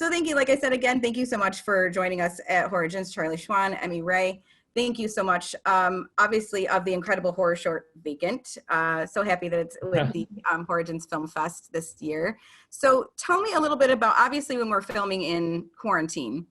So thank you. Like I said, again, thank you so much for joining us at HorrOrigins, Charlie Schwan, Emmie Ray. Thank you so much. Obviously, of the incredible horror short Vacant. So happy that it's with the HorrOrigins Film Fest this year. So tell me a little bit about, obviously, when we're filming in quarantine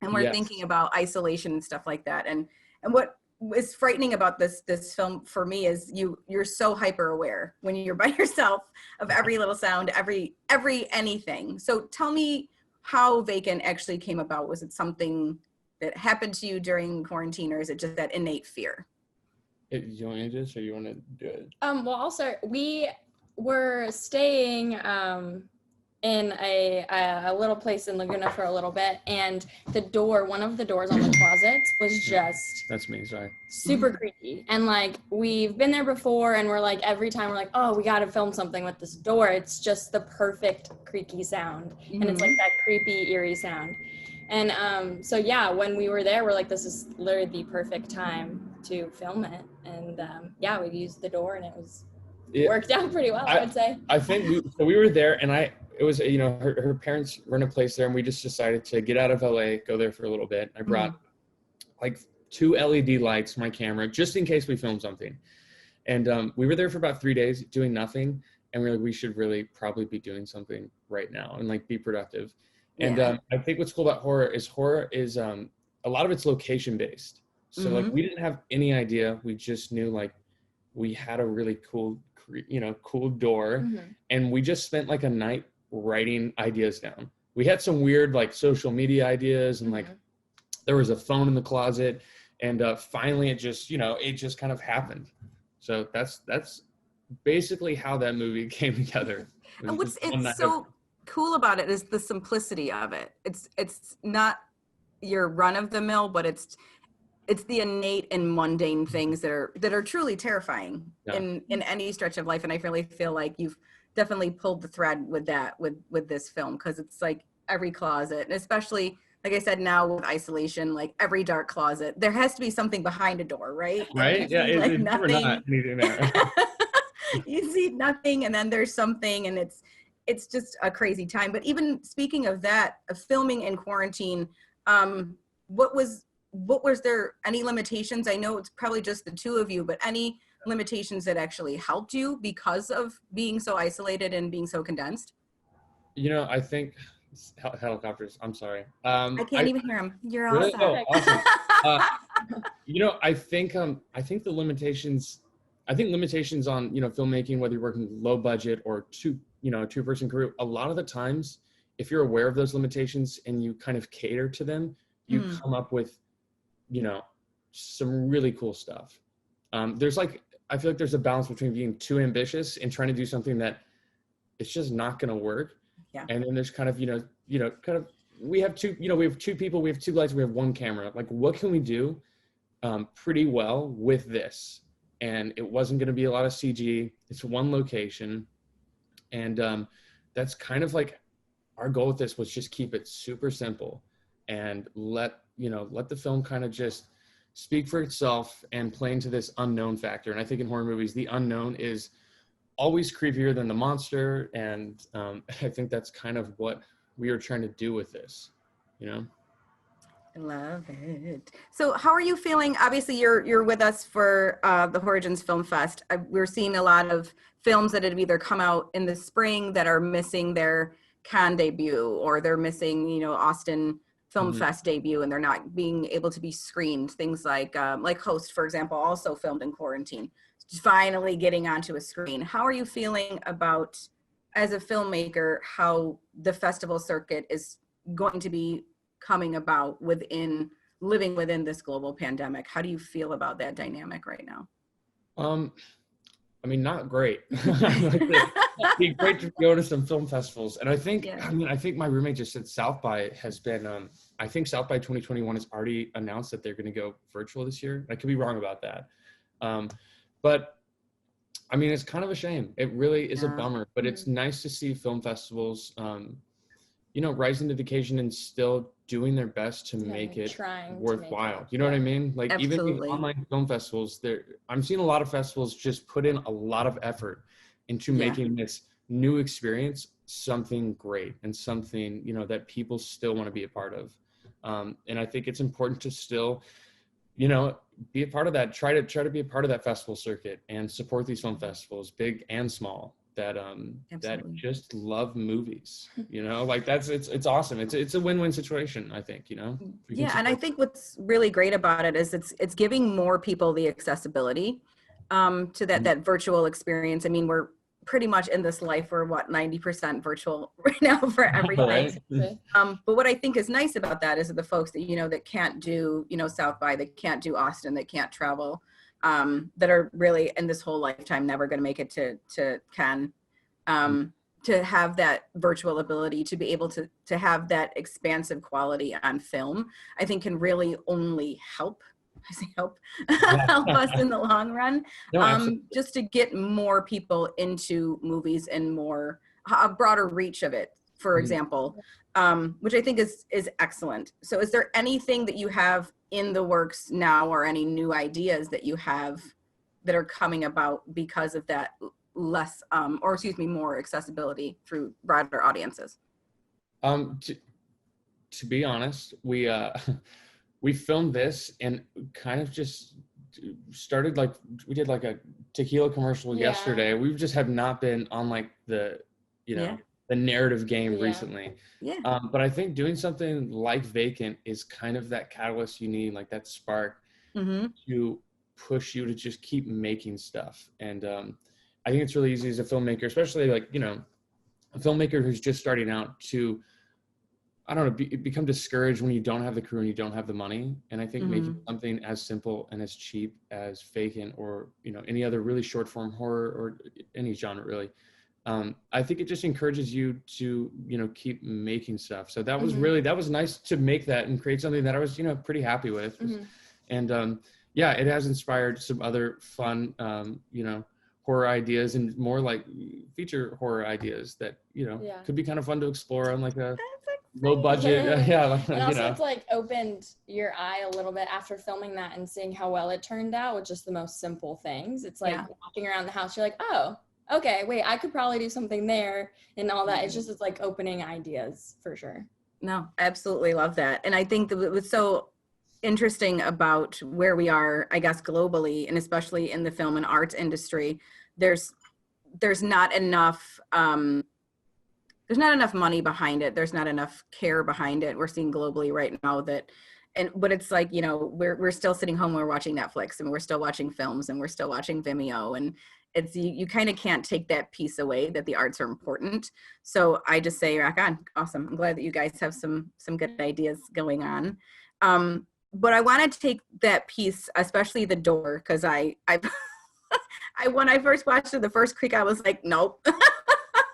and we're thinking about isolation and stuff like that. And what is frightening about this film for me is you're so hyper aware when you're by yourself of every little sound, every anything. So tell me how Vacant actually came about. Was it something that happened to you during quarantine, or is it just that innate fear? You want me to do this, or you want to do it? Well, I'll start. We were staying in a little place in Laguna for a little bit, and one of the doors on the closet was just that's me, sorry, super creepy. And like, we've been there before, and we're like, every time we're like, oh, we got to film something with this door. It's just the perfect creaky sound, and it's like that creepy, eerie sound. And so yeah, when we were there, we're like, this is literally the perfect time to film it. And yeah, we used the door, and it worked out pretty well, I would say. I think we were there, and it was, you know, her parents run a place there, and we just decided to get out of LA, go there for a little bit. I brought like 2 LED lights, my camera, just in case we filmed something. And we were there for about 3 days doing nothing. And we were like, we should really probably be doing something right now and like be productive. And I think what's cool about horror is a lot of it's location based. So like, we didn't have any idea. We just knew like we had a really cool door, and we just spent like a night writing ideas down. We had some weird like social media ideas, and like there was a phone in the closet, and finally it just kind of happened. So that's basically how that movie came together. And what's so cool about it is the simplicity of it. It's not your run of the mill, but it's the innate and mundane things that are truly terrifying in any stretch of life. And I really feel like you've definitely pulled the thread with that, with this film, because it's like every closet, and especially, like I said, now with isolation, like every dark closet, there has to be something behind a door, right? Right. Yeah. Like it's nothing. Not anything there. You see nothing, and then there's something, and it's just a crazy time. But even speaking of that, of filming in quarantine, what was there any limitations? I know it's probably just the two of you, but any limitations that actually helped you because of being so isolated and being so condensed? You know, I think helicopters. I'm sorry. I can't even hear them. You're all really? set. Oh, awesome. You know, I think the limitations. I think limitations on, you know, filmmaking, whether you're working low budget or two-person crew, a lot of the times, if you're aware of those limitations and you kind of cater to them, you come up with, you know, some really cool stuff. I feel like there's a balance between being too ambitious and trying to do something that it's just not going to work. Yeah. And then there's kind of, we have two people, we have 2 lights, we have 1 camera. Like, what can we do pretty well with this? And it wasn't going to be a lot of CG. It's 1 location. And that's kind of like our goal with this was just keep it super simple and let the film kind of just speak for itself and play into this unknown factor. And I think in horror movies, the unknown is always creepier than the monster. And I think that's kind of what we were trying to do with this, you know? I love it. So how are you feeling? Obviously, you're with us for the HorrOrigins Film Fest. We're seeing a lot of films that have either come out in the spring that are missing their Cannes debut, or they're missing, you know, Austin Film Fest debut, and they're not being able to be screened. Things like Host, for example, also filmed in quarantine, finally getting onto a screen. How are you feeling about, as a filmmaker, how the festival circuit is going to be coming about living within this global pandemic? How do you feel about that dynamic right now? I mean, not great. It'd be great to go to some film festivals. And I think, I think my roommate just said South by has been, I think South by 2021 has already announced that they're going to go virtual this year. I could be wrong about that. But I mean, it's kind of a shame. It really is a bummer, but it's nice to see film festivals, rise into the occasion and still doing their best to make it worthwhile. You know what I mean? Like, Absolutely. Even with online film festivals, I'm seeing a lot of festivals just put in a lot of effort into making this new experience something great and something, you know, that people still want to be a part of. And I think it's important to still, you know, be a part of that, try to be a part of that festival circuit and support these film festivals, big and small, that that just love movies, you know, like it's awesome. It's a win-win situation, I think, you know. Yeah, and I think what's really great about it is it's giving more people the accessibility to that virtual experience. I mean, we're pretty much in this life, we're 90% virtual right now for everything. Right. But what I think is nice about that is that the folks that, you know, that can't do, you know, South by, that can't do Austin, that can't travel, that are really in this whole lifetime never going to make it to Cannes, to have that virtual ability to be able to have that expansive quality on film, I think can really only help. I say help us in the long run. No, just to get more people into movies and more a broader reach of it, for example, which I think is excellent. So is there anything that you have in the works now, or any new ideas that you have that are coming about because of that more accessibility through broader audiences? To be honest, we filmed this and kind of just started, like, we did like a tequila commercial yesterday. We just have not been on like the, you know, the narrative game recently. But I think doing something like Vacant is kind of that catalyst you need, like that spark to push you to just keep making stuff. And I think it's really easy as a filmmaker, especially like, you know, a filmmaker who's just starting out, to, I don't know, become discouraged when you don't have the crew and you don't have the money. And I think making something as simple and as cheap as Vacant, or, you know, any other really short form horror, or any genre really, I think it just encourages you to, you know, keep making stuff. So that was that was nice to make that and create something that I was, you know, pretty happy with. And yeah, it has inspired some other fun, you know, horror ideas, and more like feature horror ideas that, you know, could be kind of fun to explore on like a low budget. Like, and also, you know, it's like opened your eye a little bit after filming that and seeing how well it turned out with just the most simple things. It's like walking around the house, you're like, oh, okay, wait, I could probably do something there, and all that. It's like opening ideas for sure. No, absolutely love that. And I think that it was so interesting about where we are, I guess, globally, and especially in the film and arts industry. There's not enough money behind it. There's not enough care behind it. We're seeing globally right now that, but it's like, you know, we're still sitting home, we're watching Netflix, and we're still watching films, and we're still watching Vimeo, and it's, you kind of can't take that piece away, that the arts are important. So I just say, rock on. Awesome. I'm glad that you guys have some good ideas going on. But I want to take that piece, especially the door, because I when I first watched it, the first creak, I was like, nope.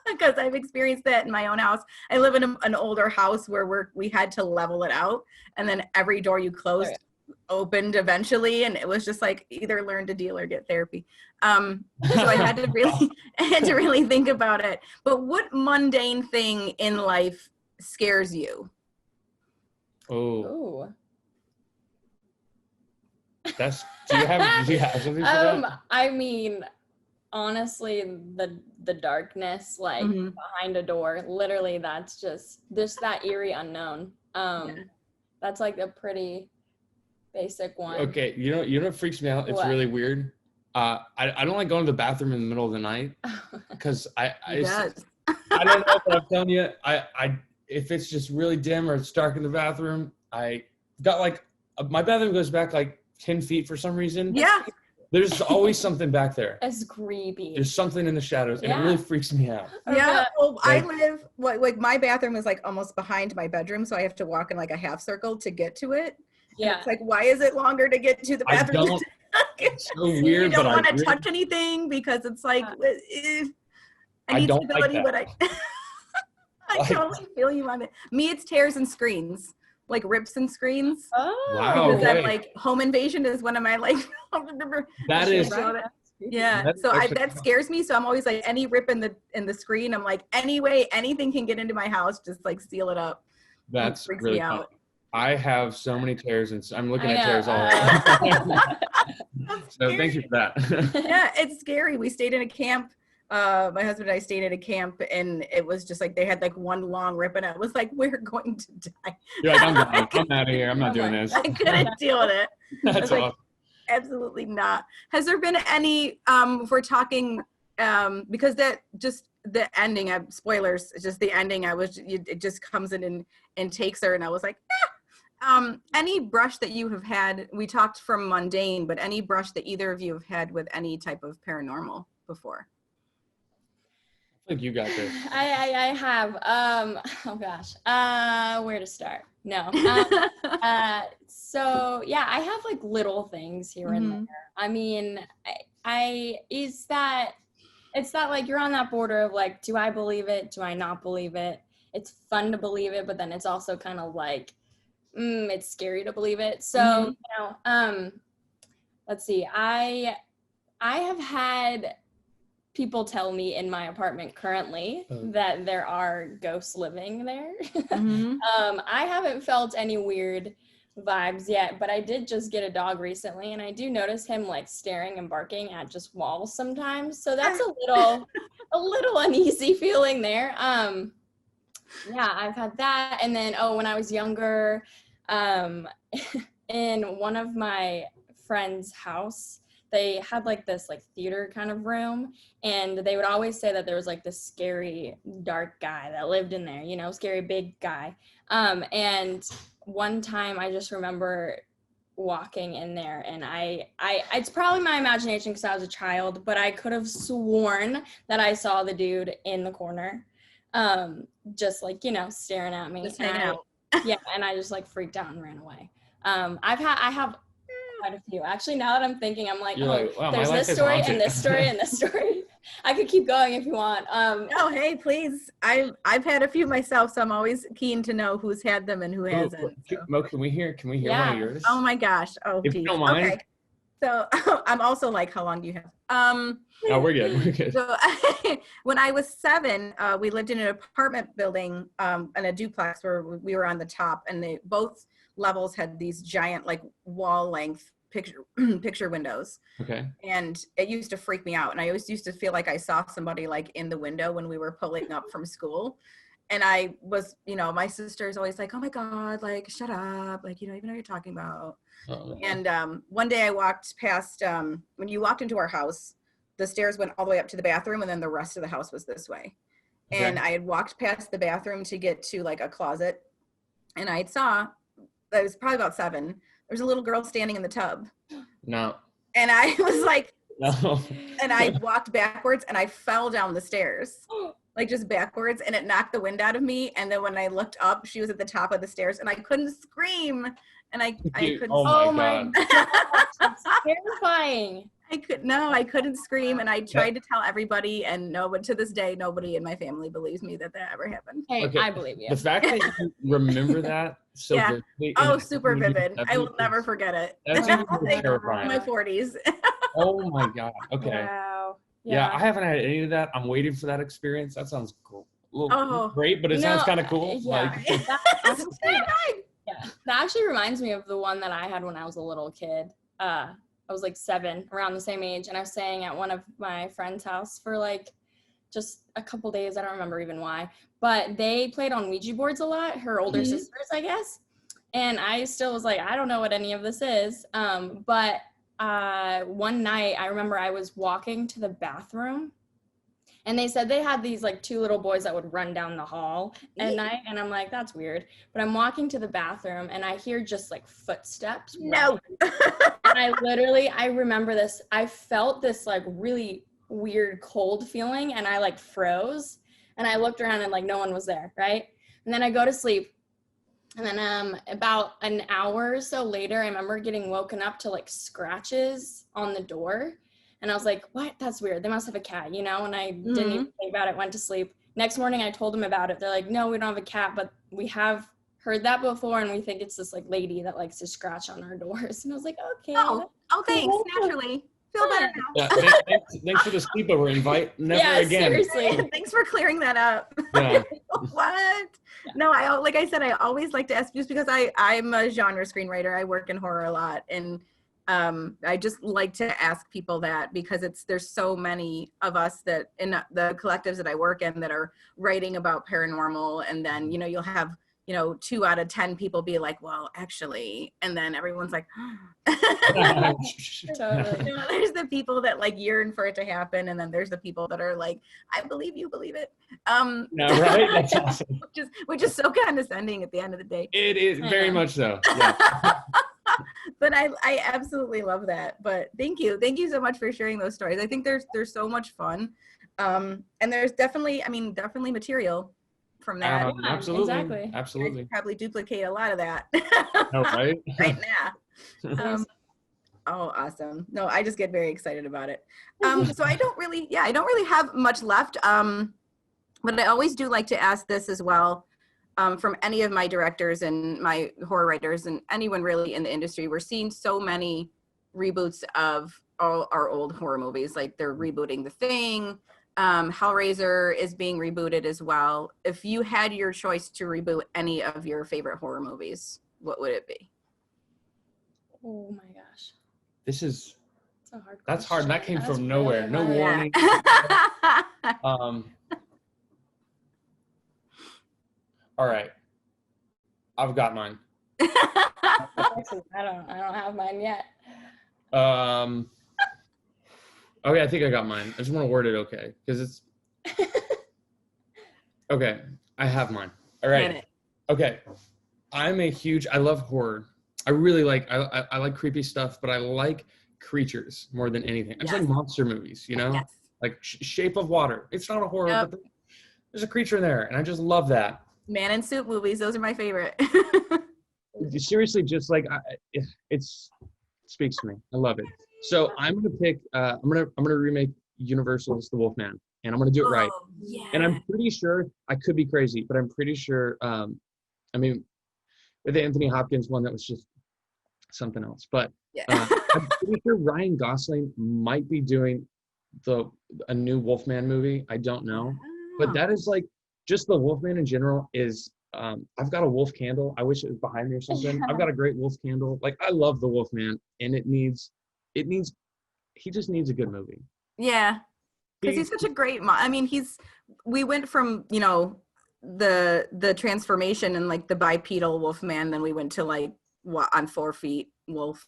Because I've experienced that in my own house. I live in an older house where we had to level it out, and then every door you closed opened eventually, and it was just like, either learn to deal or get therapy. So I had to really think about it. But what mundane thing in life scares you? Oh. Do you have something for that? I mean, honestly, the darkness, like behind a door, literally, that's just that eerie unknown. That's like a pretty basic one. Okay, you know what freaks me out? It's really weird. I don't like going to the bathroom in the middle of the night, because I don't know, but I'm telling you, I if it's just really dim or it's dark in the bathroom, I got like, my bathroom goes back like 10 feet for some reason. There's always something back there. It's creepy. There's something in the shadows, and it really freaks me out. Well, I live, like my bathroom is like almost behind my bedroom, so I have to walk in like a half circle to get it. And it's like, why is it longer to get to the bathroom? It's so weird. You don't want to touch anything, because it's like, I need stability, but I totally feel you on it. Me, it's tears and screens. Like rips and screens. Wow. Because I'm like, home invasion is one of my like that is that scares me. So I'm always like, any rip in the screen, I'm like, anyway, anything can get into my house, just like seal it up. That's freaks really me out. I have so many tears, and I'm looking at tears all the time. So thank you for that. Yeah, it's scary. We stayed in a camp my husband and I stayed at a camp, and it was just like they had like one long rip, and I was like, we're going to die. You're like, I'm gone. I'm out of here. I'm not doing this. I couldn't deal with it. That's like, awesome. Absolutely not. Has there been any, if we're talking, because that just the ending, spoilers, just the ending, it just comes in and takes her, and I was like, any brush that you have had, we talked from mundane, but any brush that either of you have had with any type of paranormal before? I think you got this. I have. Oh gosh. Where to start? No. So yeah, I have like little things here and there. I mean, it's that like you're on that border of like, do I believe it? Do I not believe it? It's fun to believe it, but then it's also kind of like, it's scary to believe it. So, you know, let's see. I have had people tell me in my apartment currently that there are ghosts living there. I haven't felt any weird vibes yet, but I did just get a dog recently, and I do notice him like staring and barking at just walls sometimes. So that's a little uneasy feeling there. Yeah, I've had that. And then, when I was younger, in one of my friend's house, they had like this like theater kind of room, and they would always say that there was like this scary dark guy that lived in there, you know, scary big guy. And one time I just remember walking in there, and I it's probably my imagination because I was a child, but I could have sworn that I saw the dude in the corner, just like, you know, staring at me. Just hanging out. Yeah, and I just like freaked out and ran away. I have quite a few. Actually, now that I'm thinking, I'm like, wow, there's this story and this story and this story. I could keep going if you want. Oh, hey, please. I've had a few myself, so I'm always keen to know who's had them and who hasn't. So. Mo, can we hear one of yours? Oh my gosh. Oh, if geez. you don't mind. Okay. So I'm also like, how long do you have? No, we're good. We're good. So when I was 7, we lived in an apartment building, in a duplex where we were on the top, and both levels had these giant like wall length picture windows. Okay. And it used to freak me out, and I always used to feel like I saw somebody like in the window when we were pulling up from school. And I was, you know, my sister's always like, oh my God, like, shut up. Like, you don't even know what you're talking about. Oh. And one day I walked past, when you walked into our house, the stairs went all the way up to the bathroom, and then the rest of the house was this way. Okay. And I had walked past the bathroom to get to like a closet, and I saw, I was probably about 7, there's a little girl standing in the tub. No. And I was like, no. And I walked backwards, and I fell down the stairs. Like just backwards, and it knocked the wind out of me. And then when I looked up, she was at the top of the stairs, and I couldn't scream, and I couldn't. Oh my God. That's terrifying. I couldn't scream, and I tried to tell everybody, and no, but to this day, nobody in my family believes me that ever happened. Hey, okay. I believe you. The fact that you remember that so vividly. Oh, super vivid. I will never forget it. That's terrifying. My 40s. Oh my God. Okay. Wow. Yeah, I haven't had any of that. I'm waiting for that experience. That sounds cool. Great, but it sounds kind of cool. Yeah. Like, that actually reminds me of the one that I had when I was a little kid. I was like 7, around the same age, and I was staying at one of my friend's house for like just a couple days. I don't remember even why, but they played on Ouija boards a lot, her older sisters, I guess. And I still was like, I don't know what any of this is. But one night I remember I was walking to the bathroom, and they said they had these like 2 little boys that would run down the hall at night, and I'm like, that's weird. But I'm walking to the bathroom, and I hear just like footsteps. No. And I remember this. I felt this like really weird cold feeling, and I like froze, and I looked around, and like no one was there, right? And then I go to sleep. And then about an hour or so later, I remember getting woken up to like scratches on the door. And I was like, what? That's weird. They must have a cat, you know? And I didn't even think about it, went to sleep. Next morning, I told them about it. They're like, no, we don't have a cat, but we have heard that before, and we think it's this like lady that likes to scratch on our doors. And I was like, okay. Oh, thanks. Naturally. Feel better now. Yeah, thanks for the sleepover invite. Never again. Seriously. Thanks for clearing that up. Yeah. What? Yeah. No, like I said, I always like to ask, just because I'm a genre screenwriter. I work in horror a lot, and I just like to ask people that because there's so many of us that in the collectives that I work in that are writing about paranormal, and then, you know, you'll have, you know, 2 out of 10 people be like, well, actually, and then everyone's like, Totally. you know, there's the people that like yearn for it to happen, and then there's the people that are like, I believe you believe it. No, right? That's awesome. which is so condescending at the end of the day. It is very much so. Yeah. But I absolutely love that. But thank you so much for sharing those stories. I think there's so much fun, and there's definitely material from that. Absolutely. Exactly. Absolutely. I could probably duplicate a lot of that Oh, right. right now. Oh, awesome. No, I just get very excited about it. So I don't really have much left. But I always do like to ask this as well, from any of my directors and my horror writers and anyone really in the industry. We're seeing so many reboots of all our old horror movies. Like they're rebooting The Thing. Hellraiser is being rebooted as well. If you had your choice to reboot any of your favorite horror movies, what would it be? Oh my gosh. This is, That's a hard that's hard. That question. came That's from really nowhere. No hard. warning. All right. I've got mine. I don't have mine yet. Okay, I think I got mine. I just want to word it okay, because it's okay. I have mine. All right. Okay. I love horror. I really like, I like creepy stuff, but I like creatures more than anything. I just like monster movies, you know? Yes. Like Shape of Water. It's not a horror, Yep. but there's a creature there, and I just love that. Man in Suit movies, those are my favorite. Seriously, just like it speaks to me. I love it. So I'm gonna pick. I'm gonna remake Universal's The Wolfman, and I'm gonna do it right. Oh, yeah. And I'm pretty sure, I could be crazy, but I'm pretty sure. I mean, the Anthony Hopkins one, that was just something else. But Yeah. I'm pretty sure Ryan Gosling might be doing a new Wolfman movie. I don't know, but that is like, just the Wolfman in general is. I've got a wolf candle. I wish it was behind me or something. I've got a great wolf candle. Like, I love the Wolfman, and he just needs a good movie. Yeah, because he's such a great I mean, we went from, you know, the transformation and like the bipedal Wolfman, then we went to like on 4 feet wolf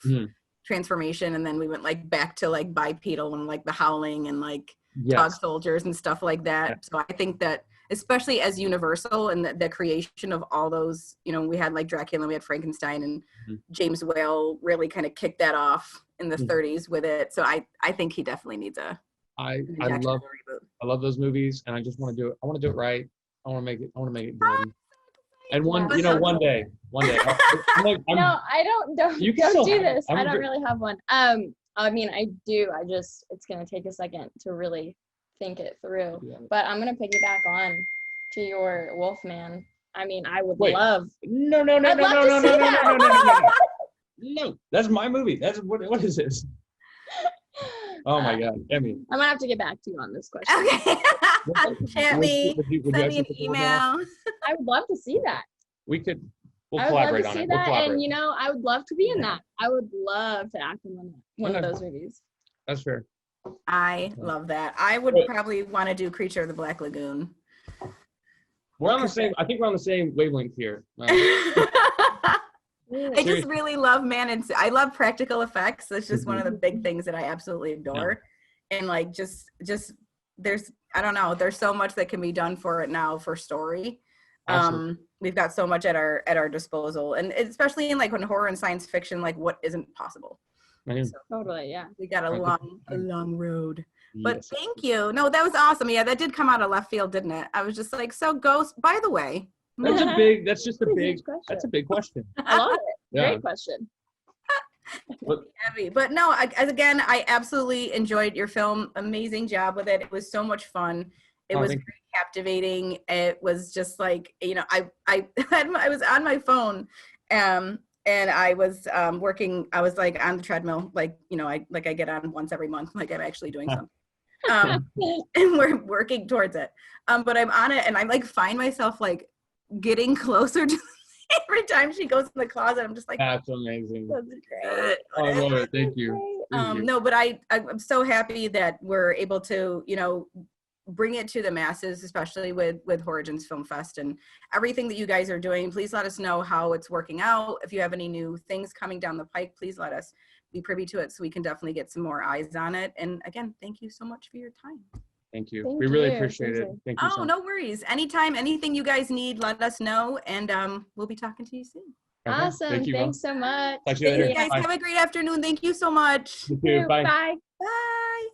transformation, and then we went like back to like bipedal and like the howling and like dog soldiers and stuff like that. Yeah. So I think that, especially as Universal and the creation of all those, you know, we had like Dracula and we had Frankenstein, and James Whale really kind of kicked that off in the 30s with it. So I think he definitely needs I love those movies, and I just want to do it. I want to do it right. I want to make it good. And one day. No, I don't do this. I don't really have one. I mean, I do. It's going to take a second to really think it through. Yeah. But I'm going to piggyback on to your Wolfman. I mean, I would love. No. No, that's my movie. That's what is this? Oh my God, Emmie. I'm gonna have to get back to you on this question. Okay. Chat me. Send me an email. I would love to see that. We'll collaborate on it. And you know, I would love to be in that. I would love to act in one of those movies. That's fair. I love that. I would probably want to do Creature of the Black Lagoon. We're on the same. I think we're on the same wavelength here. I just really love I love practical effects. That's just one of the big things that I absolutely adore. Yeah. And like just there's so much that can be done for it now for story. Awesome. We've got so much at our disposal, and especially in like when horror and science fiction, like what isn't possible. So, totally, yeah. We got a long road. But thank you. No, that was awesome. Yeah, that did come out of left field, didn't it? I was just like, so Ghost, by the way. That's a big question. I love it. Yeah. Great question. Heavy. But no, again, I absolutely enjoyed your film. Amazing job with it. It was so much fun. It was very captivating. It was just like, you know, I was on my phone, and I was working. I was like on the treadmill, like, you know, I get on once every month, like I'm actually doing something. And we're working towards it. But I'm on it, and I like find myself like getting closer to the Every time she goes in the closet, I'm just like, That's amazing. that's great. I love it. Thank you. Thank you. No, but I'm so happy that we're able to, bring it to the masses, especially with HorrOrigins Film Fest and everything that you guys are doing. Please let us know how it's working out. If you have any new things coming down the pike, please let us be privy to it so we can definitely get some more eyes on it. And again, thank you so much for your time. Thank you. Thank We really you. appreciate it. Thank you. Oh, no worries. Anytime, anything you guys need, let us know. And we'll be talking to you soon. Okay. Awesome. Thank you, Thanks so much. Talk to you Thank later. you guys. Bye. Have a great afternoon. Thank you so much. You too. Bye. Bye. Bye.